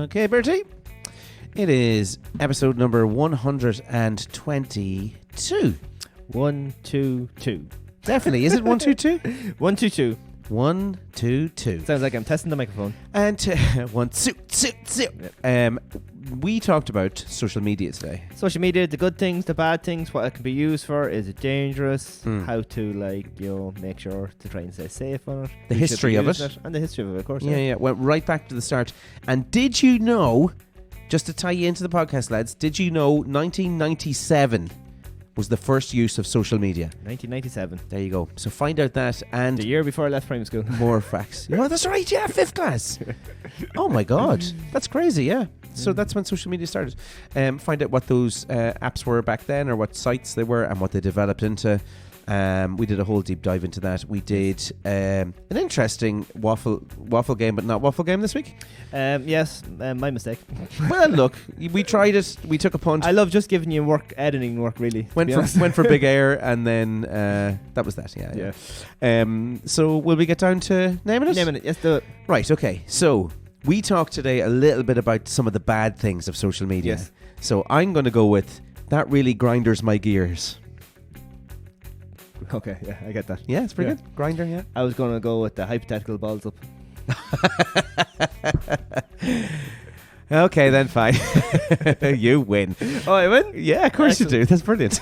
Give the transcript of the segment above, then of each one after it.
Okay, Bertie. It is episode number 122. 122. Definitely. Is it 122? 122. 122. Sounds like I'm testing the microphone. And one, two. We talked about social media today. Social media, the good things, the bad things, what it can be used for, is it dangerous, how to make sure to try and stay safe on it. The history of it. And the history of it, of course. Yeah. Went right back to the start. And did you know, just to tie you into the podcast, lads, did you know 1997 was the first use of social media? 1997. There you go. So find out that, and the year before I left primary school. More facts. Oh, that's right. Yeah, 5th class. Oh my God, that's crazy. Yeah. So that's when social media started. Find out what those apps were back then, or what sites they were, and what they developed into. We did a whole deep dive into that. We did an interesting waffle game, but not waffle game this week. Yes, my mistake. Well, look, we tried it. We took a punt. I love just giving you editing work, really. Went for big air, and then that was that. Yeah. So will we get down to naming it? Naming it. Yes, do it. Right. Okay. So we talked today a little bit about some of the bad things of social media. Yes. So I'm going to go with that really grinders my gears. Okay, yeah, I get that. Yeah, it's pretty good. Grinder, yeah. I was going to go with the hypothetical balls up. Okay, then fine. You win. Oh, I win? Yeah, of course you do. That's brilliant.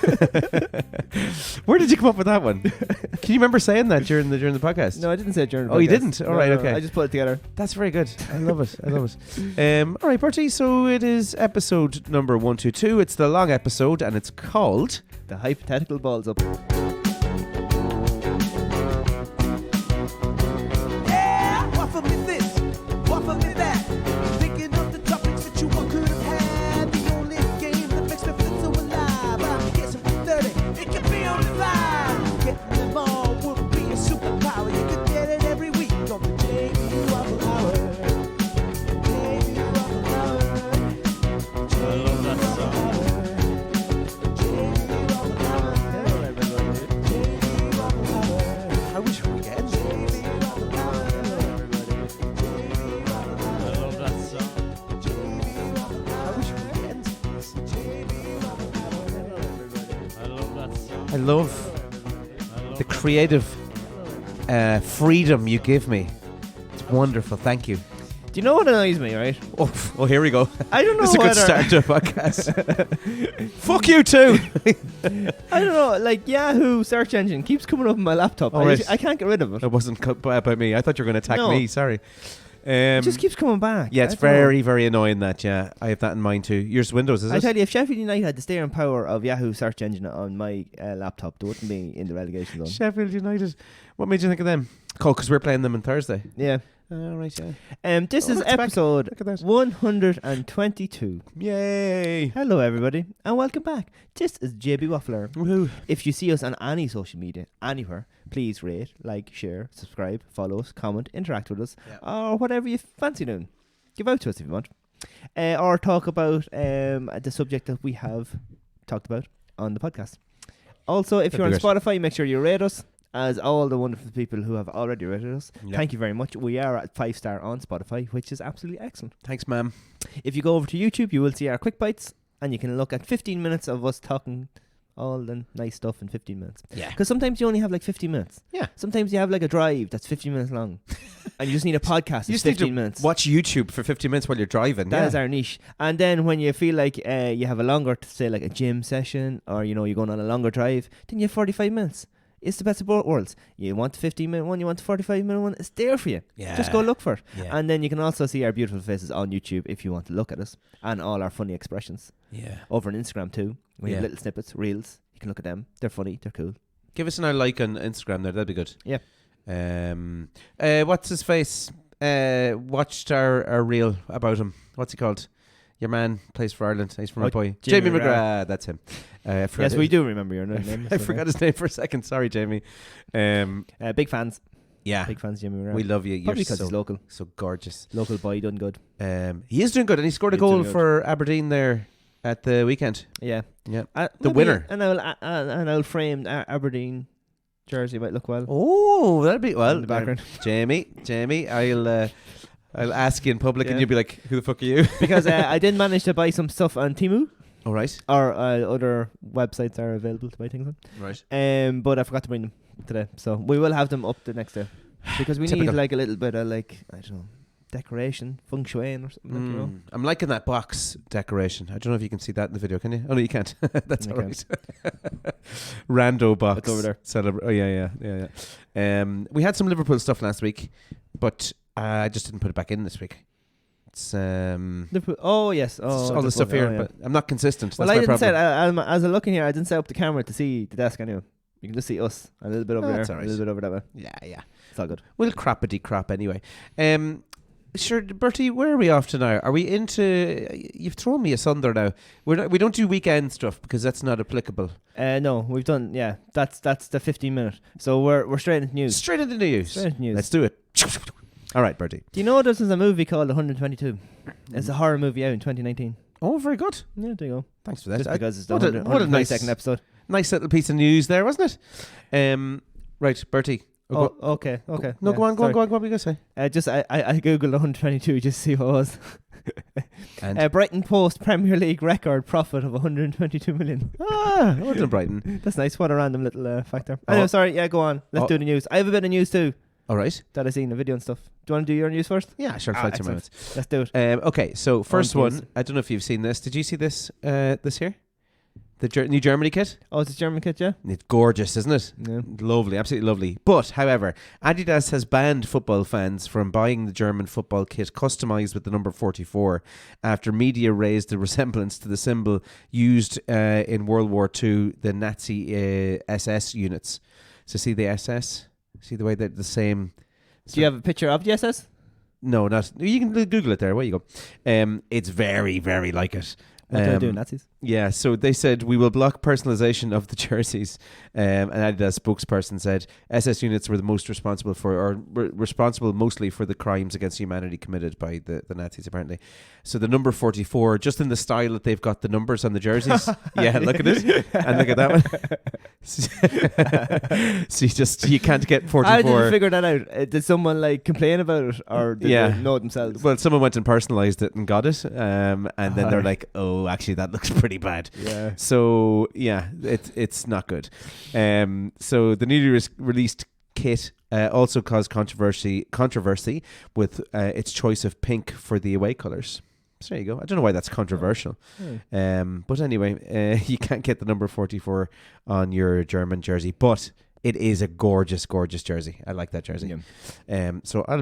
Where did you come up with that one? Can you remember saying that during the podcast? No, I didn't say it during the podcast. Oh, you didn't? All right, okay. I just put it together. That's very good. I love it. All right, Bertie, so it is episode number 122. It's the long episode, and it's called The Hypothetical Balls Up. I love the creative freedom you give me. It's wonderful. Thank you. Do you know what annoys me, right? Oh, here we go. I don't know. This is a good start to a podcast. Fuck you too. I don't know. Like Yahoo search engine keeps coming up on my laptop. I can't get rid of it. It wasn't by me. I thought you were going to attack me. Sorry. It just keeps coming back. Yeah, it's very, very annoying that, yeah. I have that in mind too. Yours Windows, is it? I tell you, if Sheffield United had the steering power of Yahoo search engine on my laptop, they wouldn't be in the relegation zone. Sheffield United. What made you think of them? Cool, because we're playing them on Thursday. Yeah. Right, yeah. This is episode 122. Yay! Hello, everybody, and welcome back. This is JB Waffler. Woohoo. If you see us on any social media, anywhere, please rate, like, share, subscribe, follow us, comment, interact with us, or whatever you fancy doing. Give out to us if you want. Or talk about the subject that we have talked about on the podcast. Also, if you're on Spotify, make sure you rate us. As all the wonderful people who have already rated us. Yep. Thank you very much. We are at 5-star on Spotify, which is absolutely excellent. Thanks, ma'am. If you go over to YouTube, you will see our quick bites, and you can look at 15 minutes of us talking all the nice stuff in 15 minutes. Yeah. Because sometimes you only have like 15 minutes. Yeah. Sometimes you have like a drive that's 15 minutes long. And you just need a podcast that's 15 minutes. Watch YouTube for 15 minutes while you're driving. That is our niche. And then when you feel like you have a longer, say like a gym session, or you're going on a longer drive, then you have 45 minutes. It's the best of both worlds. You want the 15-minute one, you want the 45-minute one, it's there for you. Yeah. Just go look for it. Yeah. And then you can also see our beautiful faces on YouTube if you want to look at us, and all our funny expressions. Yeah. Over on Instagram too. We have little snippets, reels. You can look at them. They're funny, they're cool. Give us an like on Instagram there, that'd be good. Yeah. What's his face? Watched our reel about him. What's he called? Your man plays for Ireland. He's from my boy. Jamie McGrath. That's him. Yes, we do remember your name. I forgot his name for a second. Sorry, Jamie. Big fans. Yeah. Big fans, Jamie McGrath. We love you. Probably because he's local. So gorgeous. Local boy done good. He is doing good, and he scored a goal for Aberdeen there at the weekend. Yeah. Yeah. The winner. An old framed Aberdeen jersey might look well. Oh, that'd be well in the background. Jamie, I'll ask you in public, and Yeah. you'll be like, "Who the fuck are you?" Because I did manage to buy some stuff on Temu, All right. or other websites are available to buy things on. Right. But I forgot to bring them today, so we will have them up the next day because we Typical. need like a little bit of like, I don't know, decoration, feng shui or something. Like, you know? I'm liking that box decoration. I don't know if you can see that in the video, can you? Oh no, you can't. That's I all right. Rando box. It's over there. Oh yeah. We had some Liverpool stuff last week, but I just didn't put it back in this week. It's Oh yes, it's all the stuff here, yeah. but I'm not consistent. Well, That's I my didn't say problem. as I'm looking here, I didn't set up the camera to see the desk anyway. You can just see us a little bit over there, That's all right. a little bit over that way. Yeah. It's all good. We'll crappity crap anyway. Sure, Bertie, where are we off to now? Are we into? You've thrown me asunder now. We don't do weekend stuff because that's not applicable. No, we've done. Yeah, that's the 15-minute. So we're straight into news. Straight into news. Straight into news. Let's do it. All right, Bertie. Do you know this is a movie called 122? It's a horror movie out in 2019. Oh, very good. Yeah, there you go. Thanks for that. Just because it's the what a 122nd episode. nice little piece of news there, wasn't it? Right, Bertie. Okay. No, Yeah, go on. sorry. What were you going to say? I googled 122 just to see what it was. And Brighton Post Premier League record profit of 122 million. well done, Brighton. That's nice. What a random little factor. Anyway, sorry. Yeah, go on. Let's do the news. I have a bit of news too All right. that I seen in the video and stuff. Do you want to do your news first? Yeah, sure. 2 minutes. Let's do it. Okay, so first please. one. I don't know if you've seen this. Did you see this? This here, the new Germany kit. Oh, it's a German kit, yeah? It's gorgeous, isn't it? Yeah. Lovely, absolutely lovely. But, however, Adidas has banned football fans from buying the German football kit customized with the number 44 after media raised the resemblance to the symbol used in World War II, the Nazi SS units. So see the SS? See the way they're the same? Do you have a picture of the SS? No, not. You can Google it there. Where you go? It's very, very like it. What do I do, Nazis? Yeah, so they said we will block personalization of the jerseys. An Adidas spokesperson said SS units were the most responsible responsible mostly for the crimes against humanity committed by the Nazis, apparently. So the number 44, just in the style that they've got the numbers on the jerseys. Yeah, look at it. And look at that one. So you can't get 44. How did you figure that out? Did someone like complain about it, or did they know it themselves? Well, someone went and personalized it and got it, and then they're like, "Oh, actually, that looks pretty bad." Yeah. So yeah, it's not good. So the newly released kit also caused controversy with its choice of pink for the away colours. So there you go. I don't know why that's controversial. But anyway, you can't get the number 44 on your German jersey, but it is a gorgeous, gorgeous jersey. I like that jersey. Yeah. So I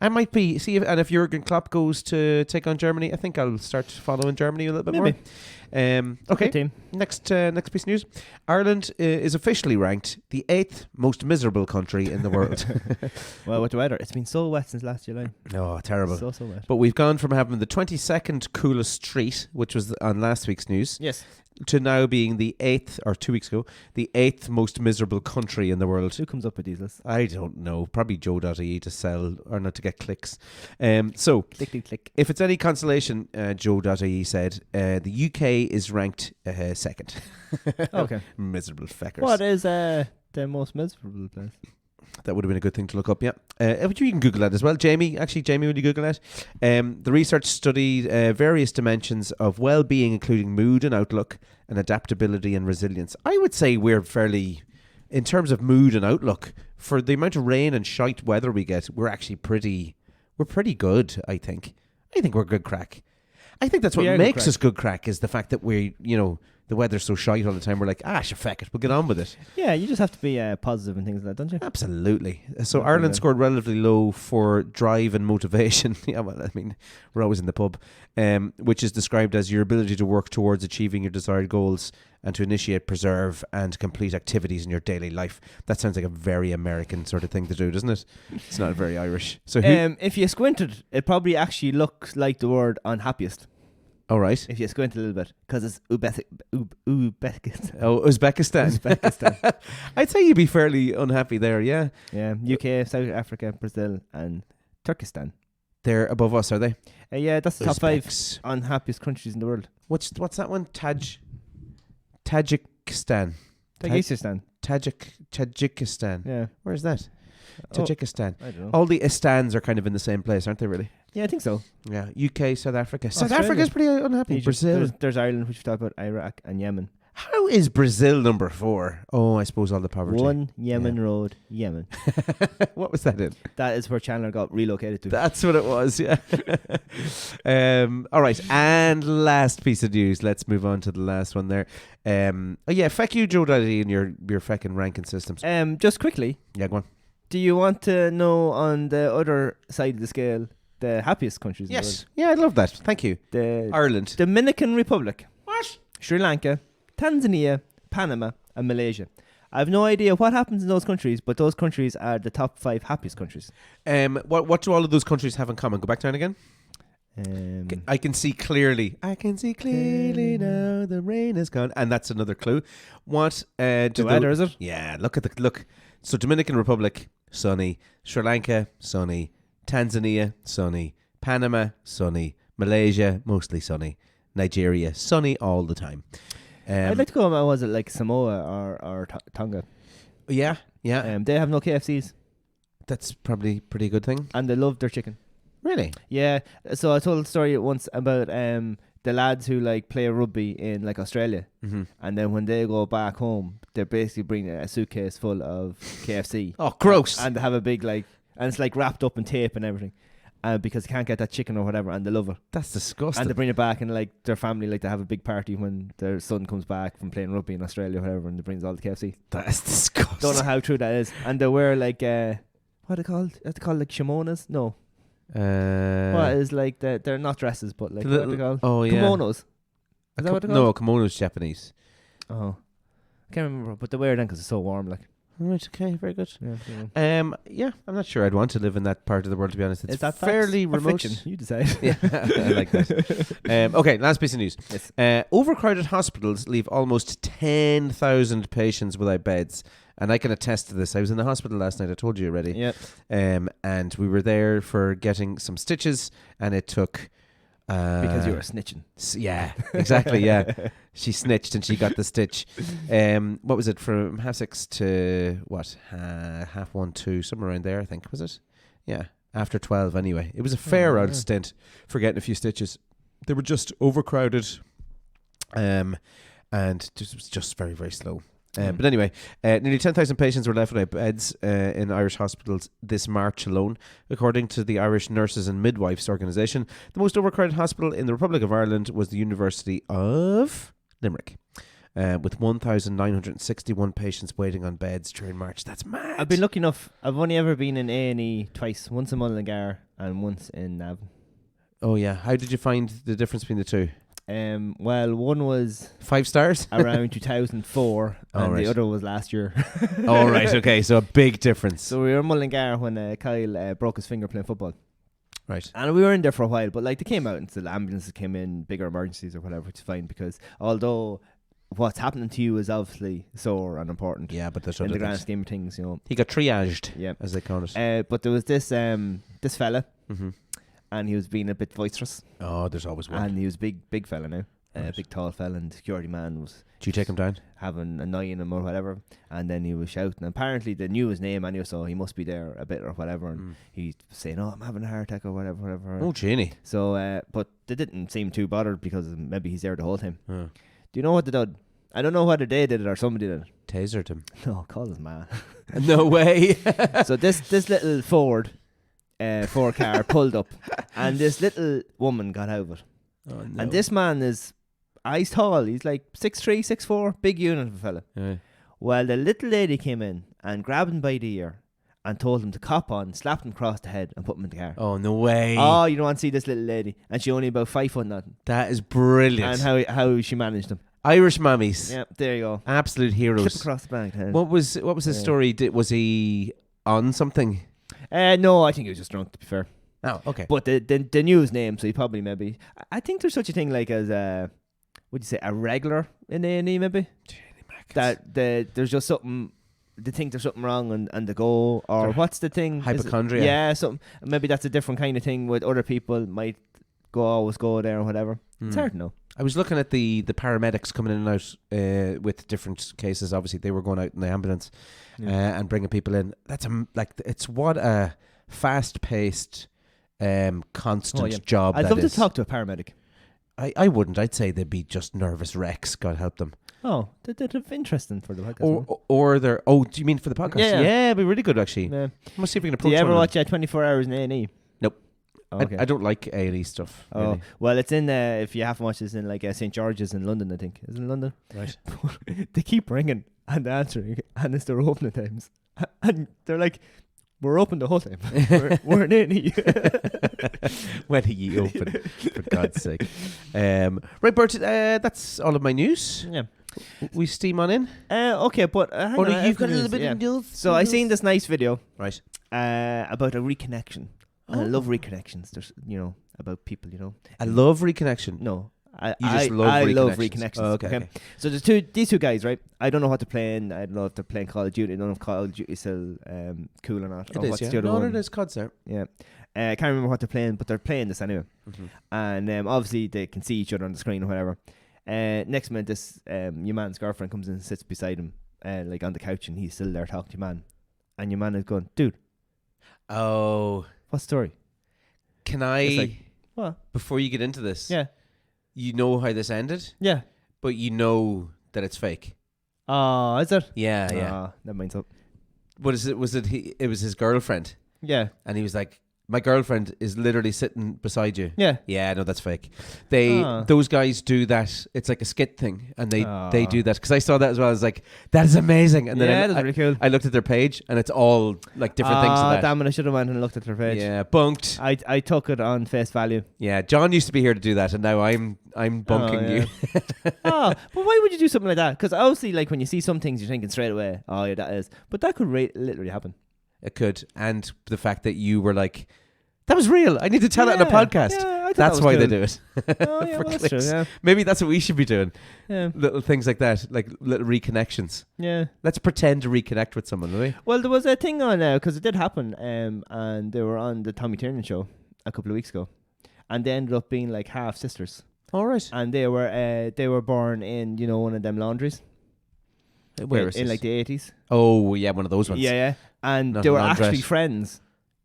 might be, and if Jurgen Klopp goes to take on Germany, I think I'll start following Germany a little bit more. Okay. Team. Next piece of news. Ireland is officially ranked the 8th most miserable country in the world. Well, with the weather, it's been so wet since last July. Oh, terrible. So wet. But we've gone from having the 22nd coolest street, which was on last week's news, Yes. to now being the 8th, or 2 weeks ago, the 8th most miserable country in the world. Who comes up with these lists? I don't know. Probably Joe.ie to sell or not to get clicks. So, Click. if it's any consolation, Joe.ie said, the UK is ranked second. Okay. Miserable feckers. What is the most miserable place? That would have been a good thing to look up, yeah. But you can Google that as well. Jamie, will you Google that? The research studied various dimensions of well-being, including mood and outlook, and adaptability and resilience. I would say we're fairly, in terms of mood and outlook, for the amount of rain and shite weather we get, we're actually pretty good, I think. I think we're good crack. I think that's what makes us good crack, is the fact that we, the weather's so shite all the time. We're like, feck it, we'll get on with it. Yeah, you just have to be positive and things like that, don't you? Absolutely. So Ireland scored relatively low for drive and motivation. Yeah, well, I mean, we're always in the pub, which is described as your ability to work towards achieving your desired goals and to initiate, preserve, and complete activities in your daily life. That sounds like a very American sort of thing to do, doesn't it? It's not very Irish. So, if you squinted, it probably actually looks like the word unhappiest. All right. If you squint a little bit, because it's Uzbekistan. Oh, Uzbekistan. I'd say you'd be fairly unhappy there, yeah. Yeah, UK, South Africa, Brazil, and Turkestan. They're above us, are they? Yeah, that's the top Uzbeks. 5 unhappiest countries in the world. What's that one? Tajikistan. Tajikistan. Tajikistan. Yeah. Where's that? Tajikistan. I don't know. All the Istans are kind of in the same place, aren't they, really? Yeah, I think so. Yeah, UK, South Africa. South Australia. Africa's pretty unhappy. Egypt. Brazil. There's Ireland, which we talked about, Iraq and Yemen. How is Brazil number 4? Oh, I suppose all the poverty. One Yemen Road, Yemen. What was that in? That is where Chandler got relocated to. That's what it was, yeah. All right, and last piece of news. Let's move on to the last one there. Feck you, Joe Daddy, and your feckin' ranking systems. Just quickly, Yeah, go on. do you want to know on the other side of the scale the happiest countries in the Yes. Yeah, I'd love that. Thank you. world? The Ireland. Dominican Republic, What? Sri Lanka, Tanzania, Panama, and Malaysia. I have no idea what happens in those countries, but those countries are the top 5 happiest countries. What do all of those countries have in common? Go back down again. I can see clearly. I can see clearly now. The rain is gone, and that's another clue. What? The weather, is it? Yeah. Look. So Dominican Republic, sunny. Sri Lanka, sunny. Tanzania, sunny. Panama, sunny. Malaysia, mostly sunny. Nigeria, sunny all the time. I'd like to go. Was it like Samoa or Tonga? Yeah. They have no KFCs, That's probably a pretty good thing. and they love their chicken. Really? Yeah. So I told a story once about the lads who like play rugby in like Australia, Mm-hmm. and then when they go back home, they're basically bringing a suitcase full of KFC. Oh, gross. And they have a big and it's like wrapped up in tape and everything. Because they can't get that chicken or whatever, and they love it. That's disgusting. And they bring it back, and like their family, like they have a big party when their son comes back from playing rugby in Australia or whatever, and they brings all the KFC. That's disgusting. Don't know how true that is. And they wear like what are they called? Are they called like kimonos? No. What is like they're not dresses, but like what are they called? Oh yeah. Kimonos. Is that what they're No, called? kimono's Japanese. Oh, I can't remember, but they wear them because it's so warm. Like, Right. Okay. Very good. yeah. Yeah. I'm not sure I'd want to live in that part of the world. To be honest, it's Is that fairly facts or remote. fiction? You decide. Yeah, I like that. Okay, last piece of news. Yes. Overcrowded hospitals leave almost 10,000 patients without beds. And I can attest to this. I was in the hospital last night. I told you already. Yep. And we were there for getting some stitches. And it took... Because you were snitching. Yeah, exactly, yeah. She snitched and she got the stitch. What was it, from 6:30 to, what, 1:30, 2, somewhere around there, I think, was it? Yeah, after 12 anyway. It was a fair old stint for getting a few stitches. They were just overcrowded, and it was just very, very slow. But anyway, nearly 10,000 patients were left without beds in Irish hospitals this March alone, according to the Irish Nurses and Midwives Organisation. The most overcrowded hospital in the Republic of Ireland was the University of Limerick, with 1,961 patients waiting on beds during March. That's mad. I've been lucky enough. I've only ever been in A&E twice. Once in Mullingar and once in Navan. Oh yeah. How did you find the difference between the two? Well, one was 5 stars? around 2004 and right. the other was last year. Oh, right. Okay. So a big difference. So we were in Mullingar when Kyle broke his finger playing football. Right. And we were in there for a while, but like they came out and the ambulances came in, bigger emergencies or whatever, which is fine because although what's happening to you is obviously sore and important. Yeah, but there's in other the grand things. scheme of things, you know. He got triaged, Yeah. as they call it. But there was this fella, Mm-hmm. and he was being a bit boisterous, Oh, there's always one. and he was big fella now. Right. Big tall fella, and the security man was Did you take him down? having a eye in him or whatever, and then he was shouting. Apparently they knew his name anyway, so he must be there a bit or whatever, and he's saying, "Oh, I'm having a heart attack" or whatever. Oh, Jeannie. So, but they didn't seem too bothered because maybe he's there the whole time. Oh. Do you know what they did? I don't know whether they did it or somebody did it. Tasered him. No, call his man. No way. So this little Ford car pulled up, and this little woman got out of it. Oh, no. And this man he's tall. He's like 6'3", 6'4", big unit of a fella. Yeah. Well, the little lady came in and grabbed him by the ear and told him to cop on, slapped him across the head and put him in the car. Oh, no way. Oh, you don't want to see this little lady. And she only about 5 foot nothing. That is brilliant. And how she managed him. Irish mummies. Yeah, there you go. Absolute Clip heroes. across the back. What was his story? Was he on something? No, I think he was just drunk, to be fair. Oh, okay. But the knew his name, so he probably maybe... I think there's such a thing like as a... Would you say a regular in A&E maybe? That there's just something... They think there's something wrong and they go... Or They're what's the thing? hypochondria. Yeah, something. Maybe that's a different kind of thing with other people might always go there or whatever. It's hard to know. I was looking at the paramedics coming in and out with different cases. Obviously, they were going out in the ambulance and bringing people in. That's it's what a fast-paced constant job. I'd that love to is. talk to a paramedic. I wouldn't. I'd say they'd be just nervous wrecks. God help them. Oh, that's interesting for the podcast. Or they're. Oh, do you mean for the podcast? Yeah. It'd be really good actually. Yeah. Let's see if we can Do approach. you ever one of watch 24 Hours in A&E? Nope. Oh, them. okay. I don't like A&E stuff. Oh, Really. well, it's in, if you haven't watched, it's in like St. George's in London, I think. Is it in London? Right. They keep ringing and answering, and it's their opening times. And they're like, we're open the whole time. we're in A&E. When are you open? For God's sake. Right, Bert, that's all of my news. Yeah. We steam on in. Okay, but hang Oh, on, no, you've got a news, little bit yeah. of news. So I seen this nice video Right. about a reconnection. And I Oh. love reconnections. There's, about people, I love reconnection. No, You just love I love reconnections. reconnections. Oh, okay. So there's these two guys, right? I don't know what they're playing. I don't know if they're playing Call of Duty. I don't know if Call of Duty is still cool or not. It or is, what's yeah. the other No, one. it is CODs there. Yeah. I can't remember what they're playing, but they're playing this anyway. Mm-hmm. And obviously they can see each other on the screen or whatever. Next minute, this your man's girlfriend comes in and sits beside him, like on the couch, and he's still there talking to your man. And your man is going, dude, Oh. what story? Can I, It's like, what? before you get into this, Yeah. you know how this ended, Yeah. but you know that it's fake. Oh, is it? Yeah, yeah. Oh, never mind. So, What is it? It was his girlfriend. yeah. And he was like, my girlfriend is literally sitting beside you. Yeah. Yeah, no, that's fake. Ah. Those guys do that. It's like a skit thing, and they Ah. do that because I saw that as well. I was like, that is amazing. And then Yeah, that's really cool. I looked at their page, and it's all like different things. Like that. Damn it, I should have went and looked at their page. Yeah, bunked. I took it on face value. Yeah, John used to be here to do that, and now I'm bunking Oh, you. But why would you do something like that? Because obviously, like when you see some things, you're thinking straight away, oh yeah, that is. But that could literally happen. It could, and the fact that you were like, that was real. I need to tell it in a podcast. Yeah, I thought That's that why was they cool. do it. Oh yeah, For well, that's true. clicks. Yeah, Maybe that's what we should be doing. yeah, Little things like that, like little reconnections. yeah. Let's pretend to reconnect with someone, will we? Well, there was a thing on because it did happen, and they were on the Tommy Tiernan show a couple of weeks ago, and they ended up being like half sisters, All right. and they were born in one of them laundries. Where is in this? like the 80s. Oh, yeah, one of those ones. Yeah, yeah. And Not they an were laundrette. actually friends.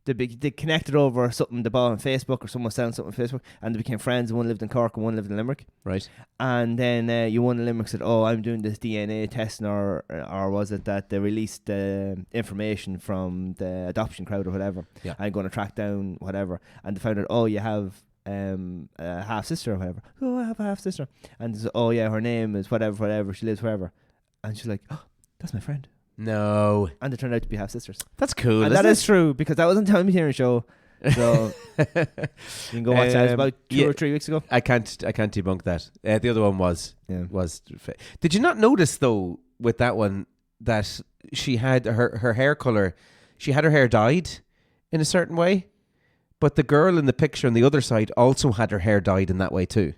They connected over something they bought on Facebook, or someone was selling something on Facebook, and they became friends. One lived in Cork and one lived in Limerick. Right. And then you one in Limerick said, "Oh, I'm doing this DNA testing," or was it that they released information from the adoption crowd or whatever? Yeah. I'm going to track down whatever, and they found out, oh, you have a half sister or whatever. Oh, I have a half sister, and they said, oh yeah, her name is whatever. She lives wherever, and she's like, oh, that's my friend. No. And they turned out to be half sisters. That's cool. And that is true, because that was on Tommy Tiernan show. So you can go watch that. It was about 2 or 3 weeks ago. I can't debunk that. The other one was Yeah. Did you not notice though with that one that she had her hair color? She had her hair dyed in a certain way, but the girl in the picture on the other side also had her hair dyed in that way too.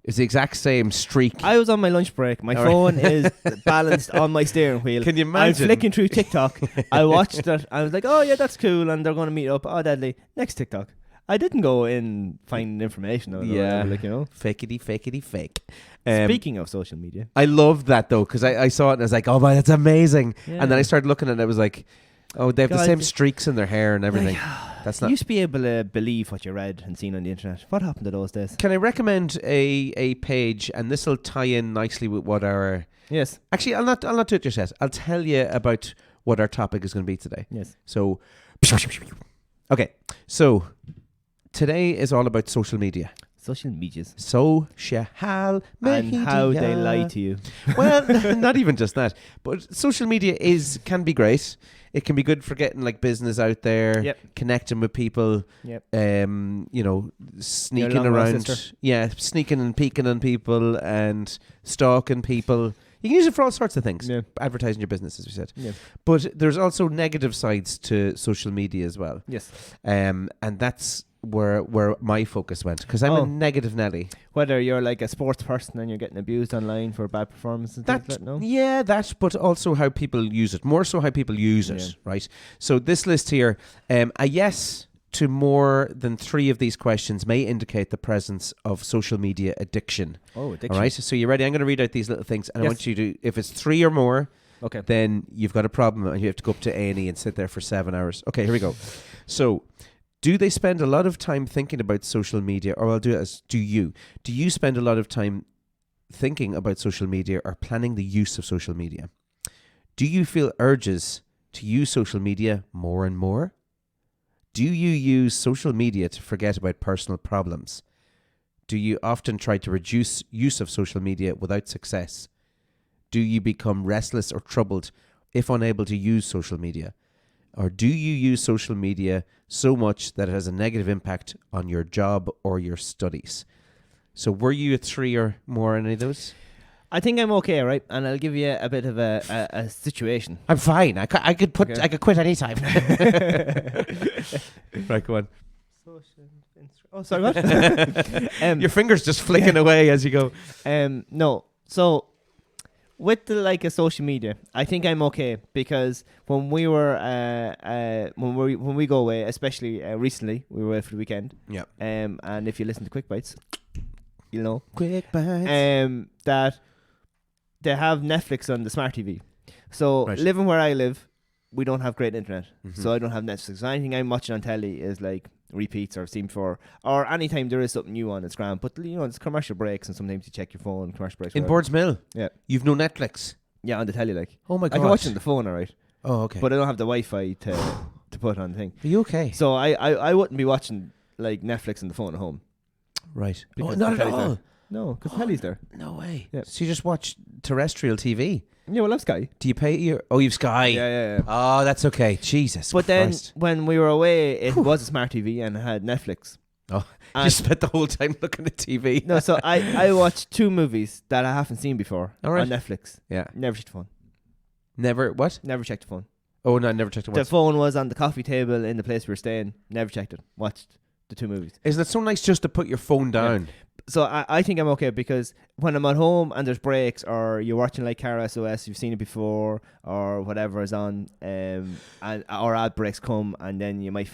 It's the exact same streak. I was on my lunch break. My phone is balanced on my steering wheel. Can you I'm imagine? flicking through TikTok. I watched it. I was like, oh yeah, that's cool. And they're going to meet up. Oh, deadly. Next TikTok. I didn't go in finding information. Or Yeah. whatever, Fakety, fake. Speaking of social media. I loved that though, because I saw it and I was like, oh man, that's amazing. Yeah. And then I started looking at it, I was like, oh, they have the God, same streaks in their hair and everything. That's You not. used to be able to believe what you read and seen on the internet. What happened to those days? Can I recommend a page, and this will tie in nicely with what our. Yes. Actually, I'll not do it just yet. I'll tell you about what our topic is going to be today. Yes. So, okay. So today is all about social media. Social medias. Social media. And how they lie to you. Well, not even just that, but social media can be great. It can be good for getting like business out there, Yep. connecting with people, Yep. sneaking long lost around, sister. sneaking and peeking on people and stalking people. You can use it for all sorts of things. Yeah. Advertising your business, as we said. Yeah. But there's also negative sides to social media as well. Yes. And that's where my focus went, because I'm a negative Nelly. Whether you're like a sports person and you're getting abused online for bad performances and things like that, no? Yeah, but also how people use it. More so how people use it, Yeah. right? So this list here, a yes to more than 3 of these questions may indicate the presence of social media addiction. Oh, addiction. All right, so you ready? I'm going to read out these little things, and I Yes. want you to, if it's 3 or more, Okay. then you've got a problem and you have to go up to A&E and sit there for 7 hours. Okay, here we go. So, Do they spend a lot of time thinking about social media, or I'll do it as do you? Do you spend a lot of time thinking about social media or planning the use of social media? Do you feel urges to use social media more and more? Do you use social media to forget about personal problems? Do you often try to reduce use of social media without success? Do you become restless or troubled if unable to use social media? Or do you use social media so much that it has a negative impact on your job or your studies? So were you a 3 or more on any of those? I think I'm okay, right? And I'll give you a bit of a situation. I'm fine. I could quit any time. Right, go on. Oh, sorry, what? Your fingers just flicking away as you go. No. So with a social media, I think I'm okay because when we were when we go away, especially recently, we were away for the weekend. Yeah. And if you listen to Quick Bites, you'll know. Quick Bites. That they have Netflix on the smart TV. So living where I live, we don't have great internet. Mm-hmm. So I don't have Netflix. So anything I'm watching on telly is like repeats or I've seen before, or anytime there is something new on, it's grand. But it's commercial breaks, and sometimes you check your phone. Commercial breaks in Boardsmill. Yeah, you've no Netflix. Yeah, on the telly, like. Oh my god, I can watch it on the phone, alright. Oh, okay. But I don't have the Wi-Fi to put on the thing. Are you okay? So I wouldn't be watching like Netflix on the phone at home. Right. Because not at all. There. No, because telly's there. No way. Yeah. So you just watch terrestrial TV. Yeah, well, I've Sky. Do you pay your? Oh, you've Sky. Yeah. Oh, that's okay. Jesus. But Christ. then when we were away, it was a smart TV and it had Netflix. Oh, you spent the whole time looking at TV. No, so I watched 2 movies that I haven't seen before on Netflix. Yeah. Never checked the phone. Never what? Never checked the phone. Oh no, I never checked it. The phone was on the coffee table in the place we were staying. Never checked it. Watched the 2 movies. Isn't it so nice just to put your phone down? Yeah. So I think I'm okay because when I'm at home and there's breaks or you're watching like Car SOS, you've seen it before or whatever is on, and or ad breaks come and then you might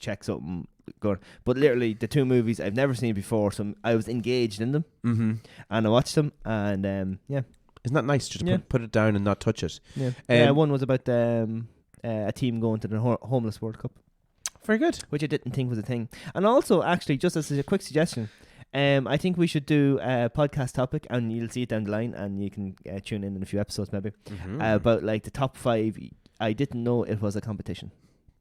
check something good. But literally the 2 movies I've never seen before, so I was engaged in them, and I watched them, and yeah. Isn't that nice just to put it down and not touch it? Yeah. One was about a team going to the Homeless World Cup. Very good. Which I didn't think was a thing. And also, actually, just as a quick suggestion, I think we should do a podcast topic, and you'll see it down the line, and you can tune in a few episodes maybe, about like the top 5. I didn't know it was a competition.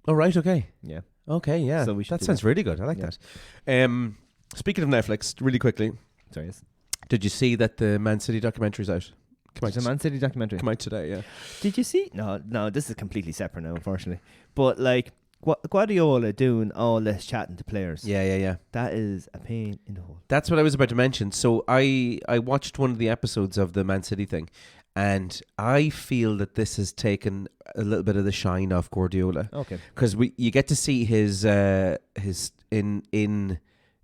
Oh, right, okay. Yeah. Okay, yeah. So that sounds really good. I like that. Speaking of Netflix, really quickly. Sorry, yes. Did you see that the Man City documentary's out? It's a Man City documentary. Come out today, yeah. Did you see? No, this is completely separate now, unfortunately. But like, Guardiola doing all this chatting to players. Yeah. That is a pain in the hole. That's what I was about to mention. So I watched one of the episodes of the Man City thing, and I feel that this has taken a little bit of the shine off Guardiola. Okay. Because you get to see his in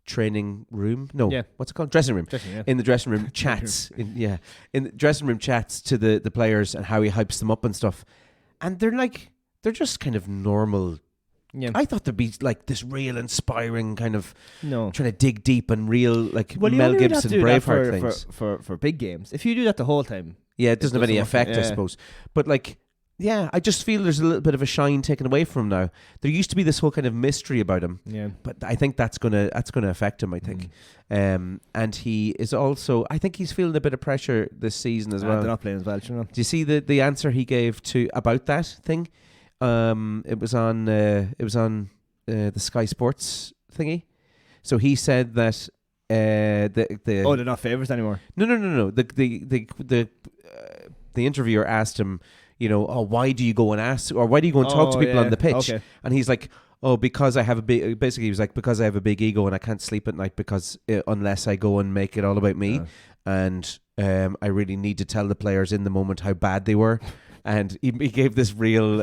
training room. No, what's it called? Dressing room. In the dressing room chats. In the dressing room chats to the players and how he hypes them up and stuff. And they're just kind of normal. Yeah. I thought there'd be like this real inspiring kind of trying to dig deep and real like Mel Gibson Braveheart things. For big games. If you do that the whole time. Yeah, it doesn't have any effect, I suppose. But like, yeah, I just feel there's a little bit of a shine taken away from him now. There used to be this whole kind of mystery about him. Yeah. But I think that's gonna affect him, I think. And he is also, I think he's feeling a bit of pressure this season as well. They're not playing as well, you know. Do you see the answer he gave about that thing? It was on the Sky Sports thingy. So he said that they're not favourites anymore. No. The interviewer asked him, why do you go and ask, or why do you go and talk to people on the pitch? Okay. And he's like, because I have a big. Basically, he was like, because I have a big ego and I can't sleep at night because unless I go and make it all about me, and I really need to tell the players in the moment how bad they were. And he gave this real,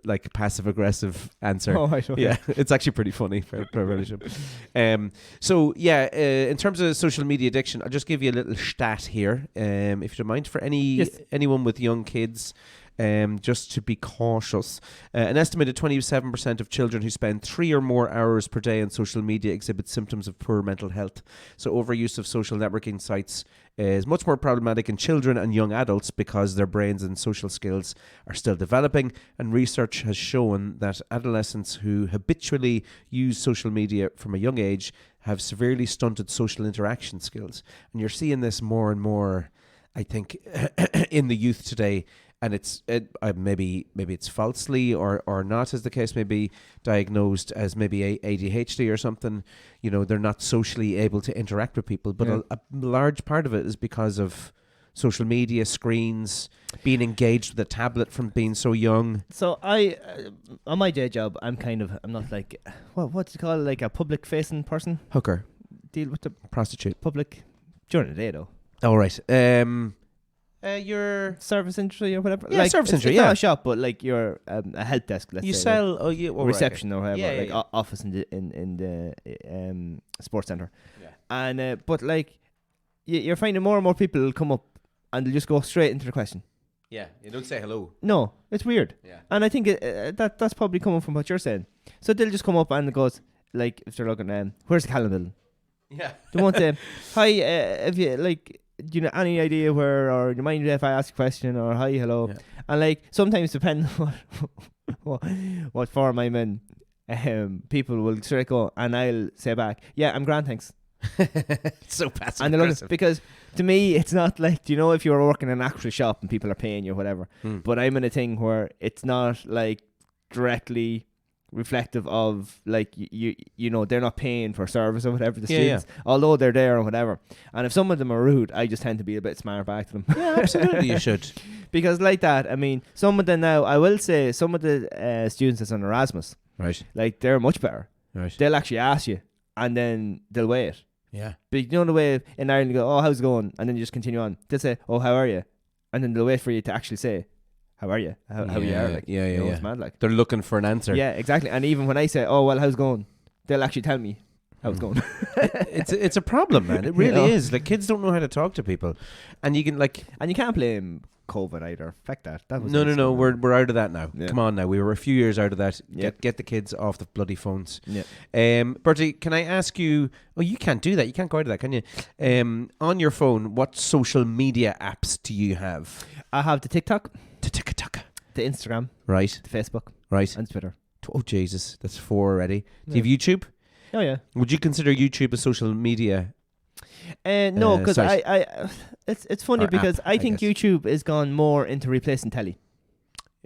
like passive aggressive answer. Oh, right, okay. Yeah, it's actually pretty funny for a relationship. In terms of social media addiction, I'll just give you a little stat here, if you don't mind, for anyone with young kids. just to be cautious. An estimated 27% of children who spend 3 or more hours per day on social media exhibit symptoms of poor mental health. So overuse of social networking sites is much more problematic in children and young adults because their brains and social skills are still developing, and research has shown that adolescents who habitually use social media from a young age have severely stunted social interaction skills. And you're seeing this more and more, I think, in the youth today. And maybe it's falsely or not, as the case may be, diagnosed as maybe ADHD or something. You know, they're not socially able to interact with people. But a large part of it is because of social media, screens, being engaged with a tablet from being so young. So I, on my day job, I'm not like, what's it called, like a public-facing person? Hooker. Deal with the Prostitute. public during the day, though. All right. Your service industry or whatever. Yeah, like, service industry. It's yeah, not a shop, but like you're a help desk. Let's you say, sell. like, Oh, you reception or whatever. Yeah, like office in the sports center. Yeah. And but like you're finding more and more people will come up and they'll just go straight into the question. Yeah, you don't say hello. No, it's weird. Yeah. And I think that's probably coming from what you're saying. So they'll just come up and it goes like, if they're looking, where's the Callan building? Yeah. They won't say, hi, if you like, do you know any idea where, or you mind if I ask a question, or hi, hello? Yeah. And like sometimes depending on what form I'm in, people will straight go and I'll say back, yeah, I'm grand, thanks. So passive and aggressive. Because to me it's not like, do you know, if you're working in an actual shop and people are paying you or whatever, but I'm in a thing where it's not like directly reflective of like you know, they're not paying for service or whatever, the students, although they're there or whatever. And if some of them are rude, I just tend to be a bit smart back to them. Yeah, absolutely. You should. Because like that, I mean, some of them now, I will say some of the students that's on Erasmus, right, like they're much better. Right. They'll actually ask you and then they'll wait. Yeah. But you know the way in Ireland you go, oh, how's it going? And then you just continue on. They'll say, oh, how are you? And then they'll wait for you to actually say, how are you? How you are? Like, yeah. It's mad, like. They're looking for an answer. Yeah, exactly. And even when I say, oh, well, how's it going? They'll actually tell me how it's going. It's a problem, man. It really is. Like, kids don't know how to talk to people. And you can and you can't blame COVID either. Fuck that. Was no. We're out of that now. Yeah. Come on now. We were a few years out of that. Yeah. Get the kids off the bloody phones. Yeah. Bertie, can I ask you? Oh, you can't do that. You can't go out of that, can you? On your phone, what social media apps do you have? I have the TikTok, TikTok, the Instagram, right, the Facebook, right, and Twitter. Oh Jesus, that's 4 already. Do you have YouTube? Oh yeah. Would you consider YouTube a social media? No, because it's funny because I think YouTube has gone more into replacing telly.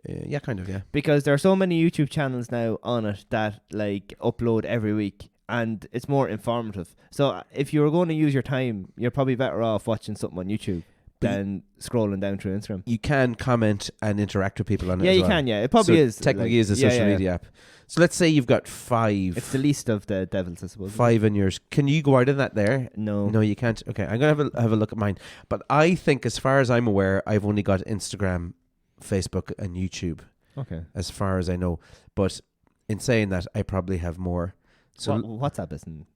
Yeah, kind of, yeah. Because there are so many YouTube channels now on it that like upload every week, and it's more informative. So if you were going to use your time, you're probably better off watching something on YouTube than scrolling down through Instagram. You can comment and interact with people on it. Yeah, as you well. can. Yeah, it probably is. Technically, is a social media app. So let's say you've got 5. It's the least of the devils, I suppose. 5 in yours. Can you go out of that there? No, you can't. Okay, I'm gonna have a look at mine. But I think, as far as I'm aware, I've only got Instagram, Facebook, and YouTube. Okay. As far as I know, but in saying that, I probably have more. So WhatsApp isn't.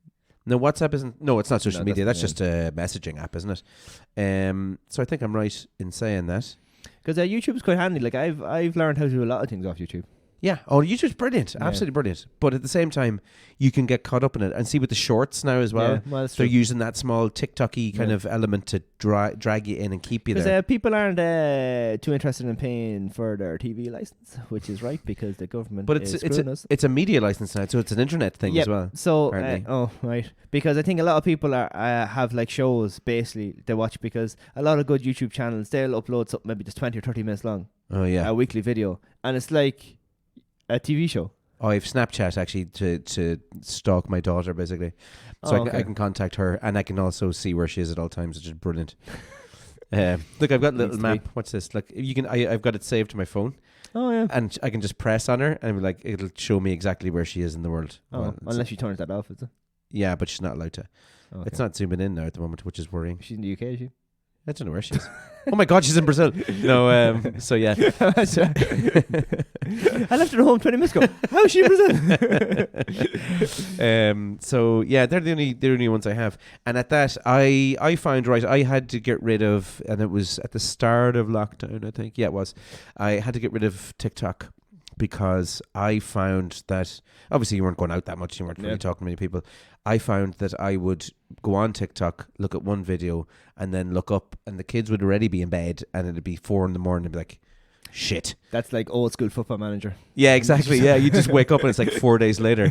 No, WhatsApp isn't. No, it's not social media. That's just a messaging app, isn't it? So I think I'm right in saying that. Because YouTube's quite handy. Like I've learned how to do a lot of things off YouTube. Yeah. Oh, YouTube's brilliant. Absolutely brilliant. But at the same time, you can get caught up in it. And see with the shorts now as well. Yeah, well, they're using that small TikTok-y kind of element to drag you in and keep you there. Because people aren't too interested in paying for their TV license, which is right because the government is screwing us. It's a media license now, so it's an internet thing as well. So, right. Because I think a lot of people have like shows basically they watch, because a lot of good YouTube channels, they'll upload something maybe just 20 or 30 minutes long. Oh, yeah. A weekly video. And it's like a TV show. Oh, I have Snapchat actually to stalk my daughter basically, so I can contact her, and I can also see where she is at all times, which is brilliant. Look, I've got a little map. What's this? Look, you can. I've got it saved to my phone. Oh yeah. And I can just press on her, and like it'll show me exactly where she is in the world. Oh, well, unless you turn that off, is it? Yeah, but she's not allowed to. Okay. It's not zooming in now at the moment, which is worrying. She's in the UK, is she? I don't know where she is. Oh my God, she's in Brazil. No, so yeah. I left her home 20 minutes ago. How is she in Brazil? So yeah, they're the only ones I have. And at that, I found, right, I had to get rid of, and it was at the start of lockdown, I think. Yeah, it was. I had to get rid of TikTok because I found that obviously you weren't going out that much, you weren't really talking to many people. I found that I would go on TikTok, look at one video, and then look up, and the kids would already be in bed, and it'd be 4 a.m, and be like, shit. That's like old school Football Manager. Yeah, exactly. Yeah, you just wake up and it's like 4 days later.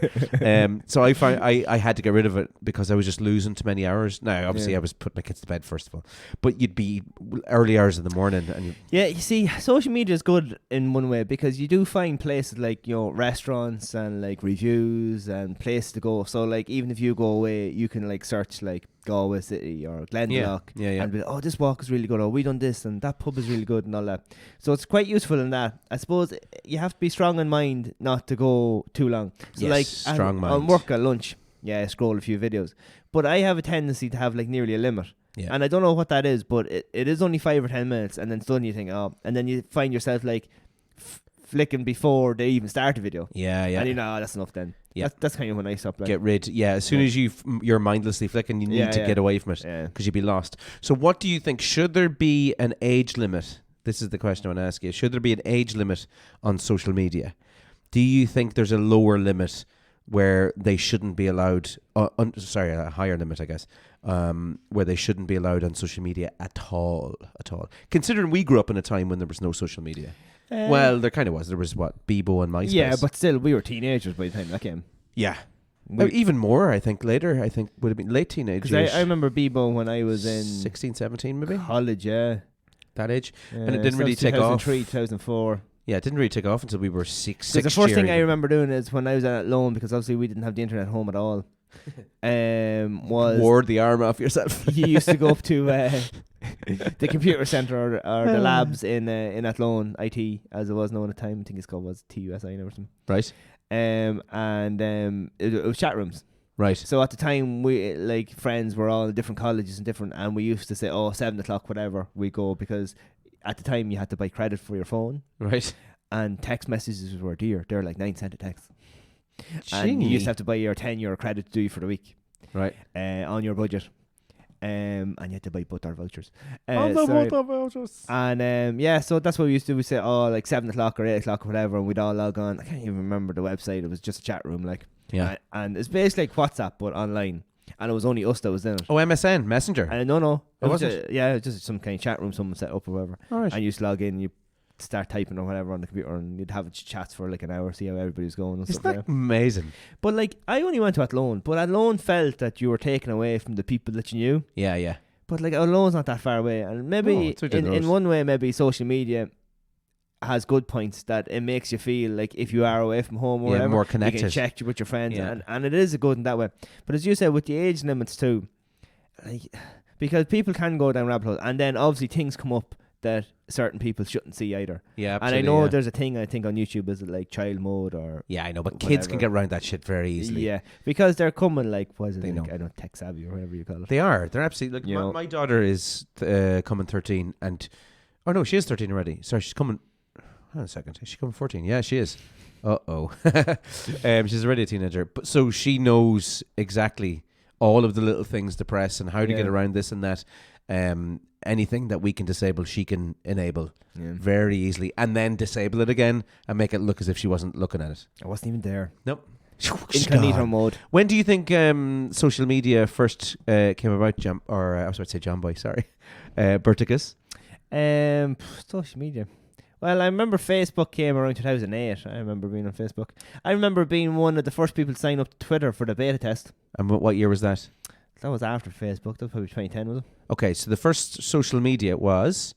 So I found I had to get rid of it because I was just losing too many hours. Now, obviously, I was putting my kids to bed first of all, but you'd be early hours in the morning, and you see, social media is good in one way because you do find places like, you know, restaurants and like reviews and places to go. So like even if you go away, you can like search like Galway City or Glendalough and be like, oh, this walk is really good, or we done this and that pub is really good and all that. So it's quite useful in that. I suppose you have to be strong in mind not to go too long. So like strong mind. On work at lunch, I scroll a few videos, but I have a tendency to have like nearly a limit. And I don't know what that is, but it is only 5 or 10 minutes, and then suddenly you think, oh, and then you find yourself like flicking before they even start a video. And you know, that's enough then. That's kind of when I stop. Like, get rid. As soon as you're mindlessly flicking, you need to get away from it because you'd be lost. So what do you think? Should there be an age limit? This is the question I want to ask you. Should there be an age limit on social media? Do you think there's a lower limit where they shouldn't be allowed, a higher limit, I guess, where they shouldn't be allowed on social media at all? Considering we grew up in a time when there was no social media. Well, there kind of was. There was, Bebo and MySpace. Yeah, but still, we were teenagers by the time that came. Yeah. Even more, I think, later. I think would have been late teenage. Because I remember Bebo when I was in 16, 17 maybe? College, that age. And it didn't really take off. 2003, 2004. Yeah, it didn't really take off until we were six. The first thing I remember doing is when I was at loan, because obviously we didn't have the internet at home at all. Was ward the arm off yourself. You used to go up to the computer centre or the labs in Athlone IT, as it was known at the time. I think it was TUSI or something. Right. And it was chat rooms. Right. So at the time, we like friends were all in different colleges and we used to say, 7 o'clock, whatever, we go, because at the time you had to buy credit for your phone. Right. And text messages were dear. They were like 9 cents a text. And you used to have to buy your €10 credit to do for the week. Right. On your budget. And you had to buy butter vouchers. Butter vouchers. And so that's what we used to do. We say, like 7 o'clock or 8 o'clock or whatever, and we'd all log on. I can't even remember the website. It was just a chat room, like. Yeah. And it's basically like WhatsApp, but online. And it was only us that was in it. Oh, MSN, Messenger. No. It wasn't? It was just some kind of chat room someone set up or whatever. All right. And you used to log in, you start typing or whatever on the computer, and you'd have chats for like an hour, see how everybody's going and Isn't stuff. That amazing? But like, I only went to Athlone, but Athlone felt that you were taken away from the people that you knew. Yeah. But like, Atlone's not that far away, and maybe in one way, maybe social media has good points that it makes you feel like if you are away from home or whatever, more connected. You can check with your friends, and it is a good in that way. But as you said, with the age limits too, like, because people can go down rabbit holes, and then obviously things come up that certain people shouldn't see either. Yeah, absolutely. And I know there's a thing, I think, on YouTube, is it like child mode or... Yeah, I know, but kids can get around that shit very easily. Yeah, because they're coming like, what is it? They know. I don't know, tech savvy or whatever you call it. They are. They're absolutely... Like, my daughter is coming 13 and... Oh, no, she is 13 already. Sorry, she's coming... Hold on a second. Is she coming 14? Yeah, she is. Uh-oh. She's already a teenager. But so she knows exactly all of the little things to press and how to get around this and that. Anything that we can disable, she can enable very easily, and then disable it again and make it look as if she wasn't looking at it. I wasn't even there. Nope. Incognito mode. When do you think social media first came about, I was about to say John Boy, sorry. Berticus? Social media. Well, I remember Facebook came around 2008. I remember being on Facebook. I remember being one of the first people to sign up to Twitter for the beta test. And what year was that? That was after Facebook. That was probably 2010, was it? Okay, so the first social media was